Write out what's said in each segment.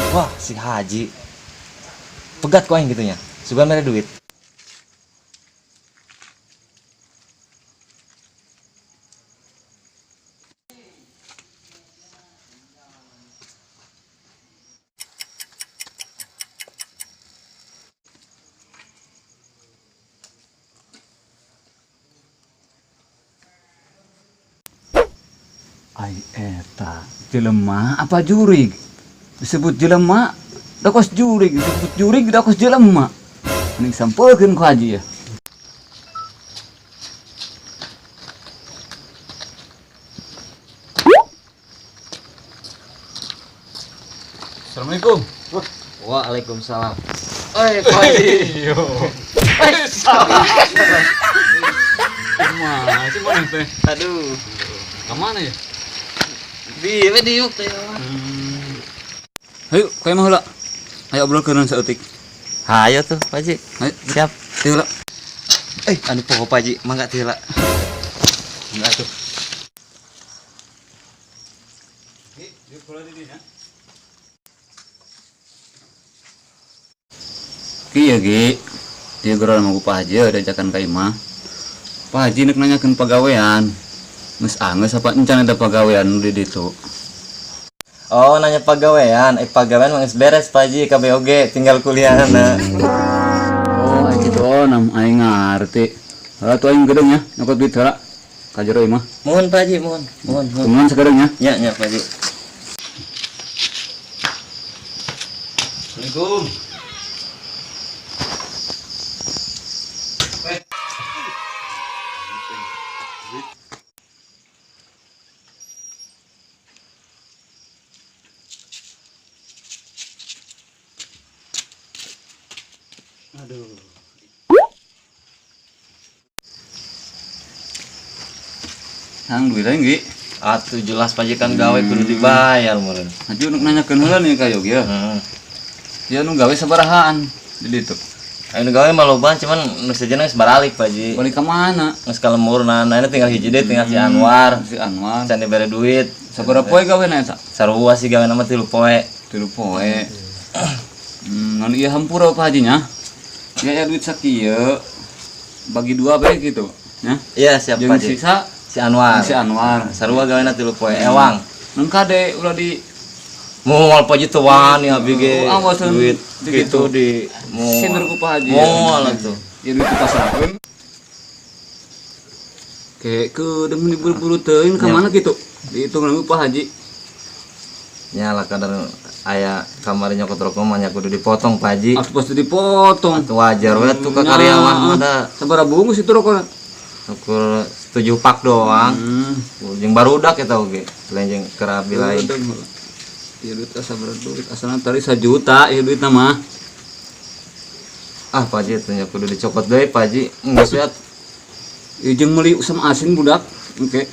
Wah, si Haji. Pegat kok yang gitunya. Sugan mere duit. Ai eta jelema apa jurig disebut jelema da kos jurig disebut jurig da kos jelema mending sampeukeun ku haji ya. Assalamualaikum. Waalaikumsalam. Oi, Pak Haji. Masih mana teh? Aduh. Kemana ya? Di yuk teh. Ayo, kayak mah heula. Ayo obrolkeun saeutik. Hayo tuh, Pak Haji. Ayo, Siap. teh heula. Anu pokok Pak Haji, mangga teh heula. Enggak tuh. Yuk pulang di dinya. Kieu ge. Dia geura mau Pak Haji ada ajakan ka imah. Pak Haji nek nanyakeun pagawean. Geus angeus apa encan ada pagawean di ditu. Oh, nanya pagawean. Pagawean mah geus beres Pak Haji, KBOG tinggal kuliahna. Oh, gitu nam aing ngarti. Heula tuh aing gedeng ya, nyokot duit heula. Ka jero imah. Mohon Pak Haji, mohon. Temuan sakedeng ya. Ya, Pak Haji. Assalamualaikum. Aduh. Hang duit aing ge. Atuh jelas Pak Haji kan gawe kudu dibayar meureun. Haji nu nanyakeun heula nih ka Yogi ya. Dia nu gawe sabarahaan di ditu. Anu gawe mah loba cuman nu sejenna geus baralik Pak Haji. Balik ka mana? Geus ka lemurna, ayeuna tinggal hiji deui tinggal si Anwar. Si Anwar. Can dibere duit. Sabaraha poe gawena eta? Sarua sih gawe nama 3 poe. 3 poe. Ngan ieu hampura Pak Haji nya. Ya duit sakieu bagi 2 bae gitu, nya. Iya, siap Jeung Pak Haji. sisa Si Anwar. si Anwar. Sarua gawena 3 poe ewang. Nun kade ulah di Moal Pak Haji teu wani abi ge. Awasan Duit di gitu kitu. di sineur ku Pak Haji. moal atuh. Ya duit dipasrahkeun. Kayak keudeuh diburu-buru teuing ka Ya. mana kitu? Dihitung ku Pak Haji. Nyala kadar aya kamari nyokot rokok mah nya kudu dipotong Pak Haji. Atuh pasti dipotong. Atuh wajar we tuh ka karyawan mah da. Sabaraha bungkus itu rokokna? Ukur 7 pak doang. Jeung barudak eta oge. Lain jeung kerabi lain. Ya duit asa duit asalna tadi 1 juta ya duitna mah. Ah Pak Haji teh nya kudu dicopot deui Pak Haji. Geus we. Ieu jeung meuli usam asin budak. Oke.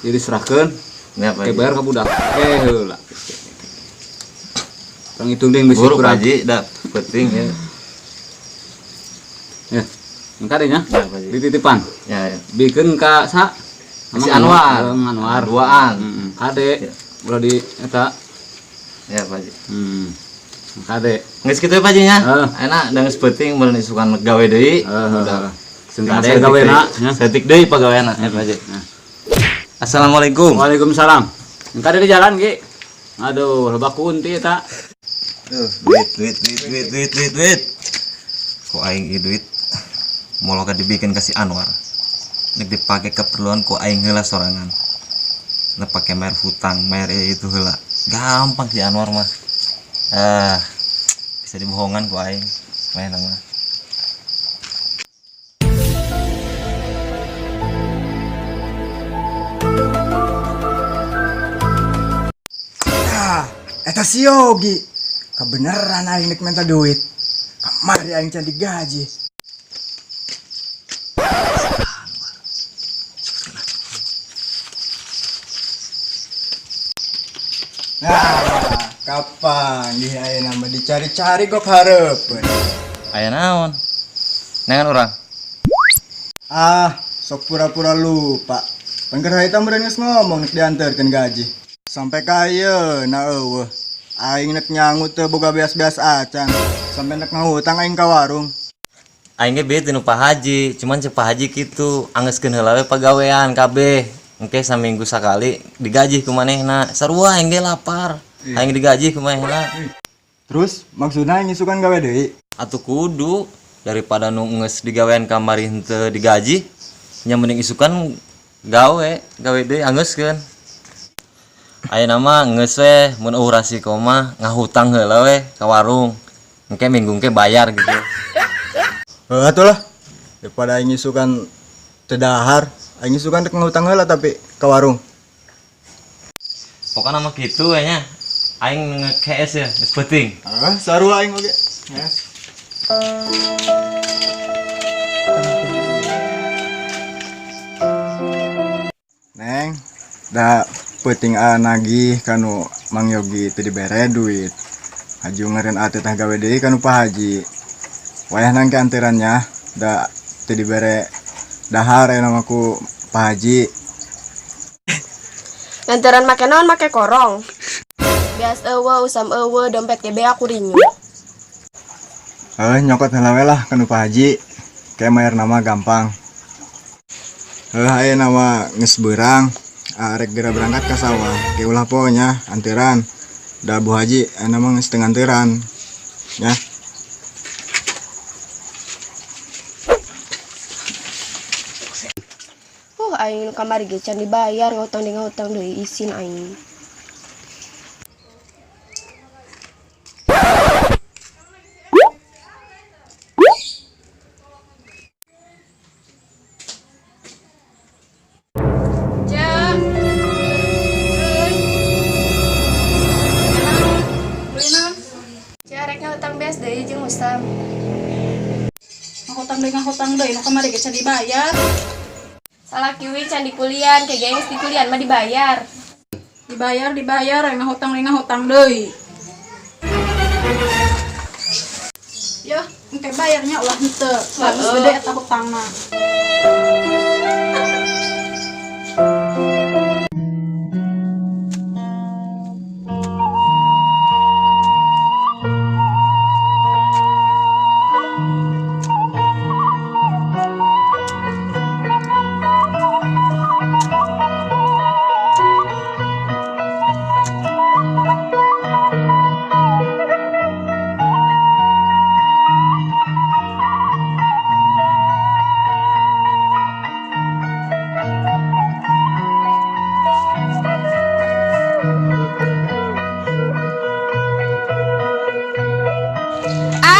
Jadi serahkeun. Ya Pak Oke Haji. bayar ka budak. Heula. Kang hitung deung bisi Buru Pak kurang. Haji da penting ya. Ya. Engka deh nya. Ya Pak Haji. Dititipan. Ya, ya. Bikeun ka sa? Si Anwar. Anwar. Duaan. Kade. Ya. Ulah di eta. Ya Pak Haji. Kade. Geus kitu Pak Haji nya. Heeh. Enak da geus penting meureun isukan gawe deui. Udah. Sengkade Tinggal gawena setik nya. deui. Setik deui pagaweana ya Pak Haji. Nah. Assalamualaikum. Waalaikumsalam. Engka di jalan ge. Aduh, loba kunti eta. Duit. Kok aing ieu duit mologa dibikin kasih Anwar. Nek dipake keperluan ku aing heula sorangan. Nek pake bayar hutang, bayar itu heula. Gampang si Anwar mah. Bisa dibohongan ku aing. Main mah. Eta si Yogi. Kebeneran aing nek minta duit. Kamari aing can digaji. Nah, kapan dia ayeuna mah dicari-cari gok hareupeun. Aya naon? Nengan urang. Ah, sok pura-pura lupa. Pan keur hayta meureun geus ngomong nek dianterkeun gaji. Sampai kaya na eueuh. Aing nek nyangut teu boga beas-beas acan. Sampai nek ngahutang aing ka warung. Aing ge beuh tinu Pak Haji, cuman cek Pak Haji kitu, anggeuskeun heula we pagawean kabeh. Engke saminggu sakali digaji ku manehna. Sarua aing ge lapar. Aing digaji ku manehna. Terus maksudna aing isukan gawe deui. Atuh kudu daripada nu geus digawean kamari henteu digaji, nya mending isukan gawe deui anggeuskeun. Ayeuna mah geus we mun eueuh rasiko mah ngahutang heula we ka warung. Engke minggu engke bayar gitu. Atuh lah. Daripada aing isukan teu dahar, aing isukan rek ngahutang heula tapi ka warung. Pokokna mah kitu we nya. Aing nge-KS ya, geus penting. Sarua aing oge. Yes. Neng, da peuting nagih kanu Mang Yogi teu dibere duit. Haji ngeureun atuh tah gawe deui kanu Pak Haji. Wayah nang keanterannya da teu dibere dahar nama ku Pak Haji. Lantaran make naon make korong. Beas eueuh usam eueuh dompet ge aku rinyu. Nyokot heula we lah kanu Pak Haji. Kayak mayar nama gampang. Aya nama geus beurang. Arek geura berangkat ka sawah. Ke ulah ponya anteran. Da Bu Haji nama geus teu nganteran. Ya. Aing kamari ge can dibayar ngahutang deui isin aing. Ngahutang deui nu kamari ge can dibayar. Salah kiwi can di kulian, ke gengs di kulian mah dibayar. Dibayar, yang ngahutang deui. Yah, engke bayarnya ulah henteu. Bagus gede eta hutangna.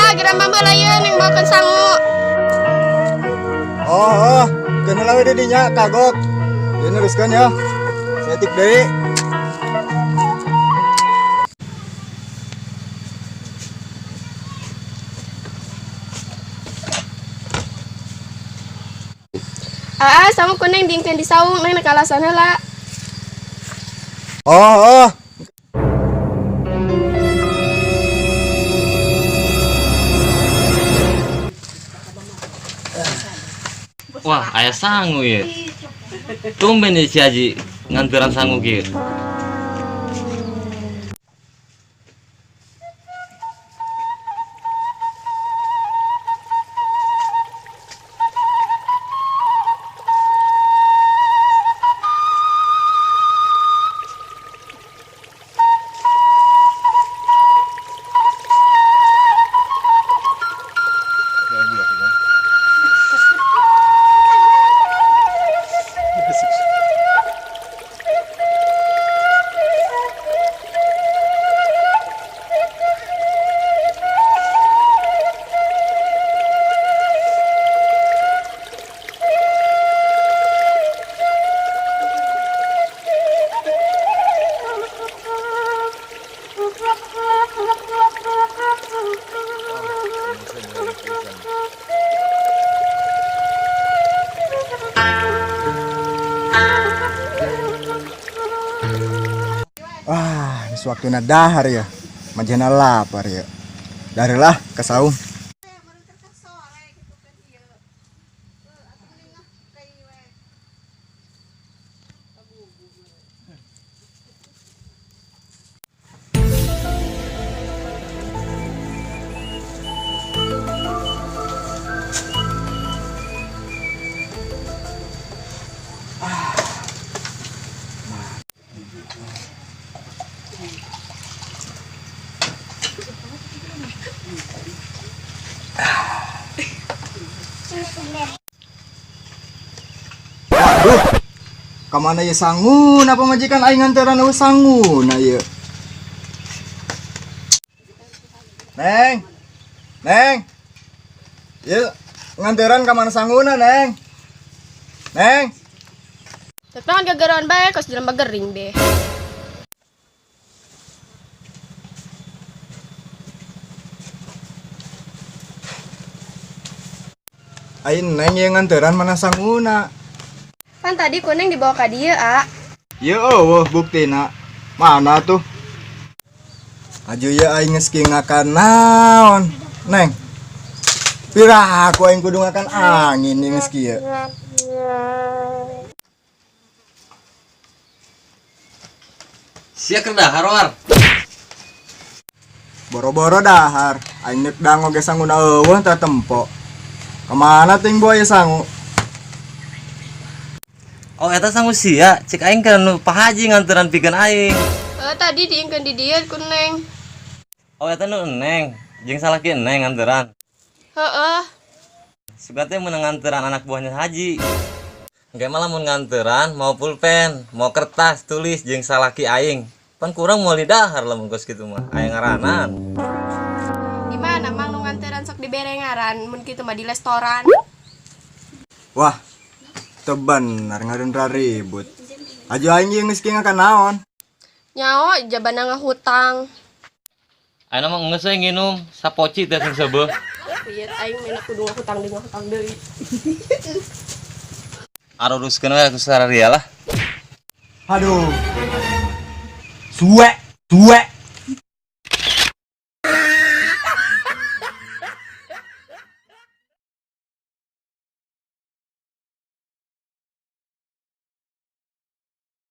Gerambam heula yeun yang bawakeun sangu. Keun heula we di dinya kagok. Ieu neruskeun ya. Saya tik deui. Sangu kuning diengkeun di saung neng kalasan heula. Wah, aya sangu ya. Tumben ya si Haji nganteran sangu kieu. Waktuna dahar ya. Majana lapar ya. Darilah ke saung. Kamana ya sangun apa majikan aing nganteran eueuh sangun aya. Neng. Neng. Ieu nganteran ka mana sanguna, Neng? Neng. Tepan gagaran bae kos jalan bagering be. Aing Neng yang nganteran mana sanguna. Kan tadi kuning dibawa ka dieu, A. Ya eueuh buktina. Mana tuh? Aju ya aing geus ngakan naon, Neng. Pirah aku aing kudu ngakan angin geus kieu. Sia keur dahar war. Boro-boro dahar, aing neuk dango ge sanguna eueuh teh tempo. Kemana ting boy sangu? Oh eta sangu sia, cek aing kan Pak Haji nganteran pikeun aing. Tadi diingkeun di dieu kuning. Oh eta nu Eneng, jeung salaki Eneng nganteran. Heeh. Suka teh meunang nganteran anak buahnya Haji. Engke malah mun nganteran mau pulpen, mau kertas tulis jeung salaki aing. Pan kurang mau lidahar lamun kos kitu mah. Aya ngaranan. Di mana mang nu nganteran sok dibere ngaran mun kitu mah di restoran. Wah, teu bener ngareun ribut. Aju aing geus ngakan naon? Nyaho jabana ngahutang. Ayeuna mah geus we nginum sapoci teh sing seubeuh. Ieu aing mena kudu ngahutang deui. Aruruskeun we ku sararia lah. Aduh. Suwe.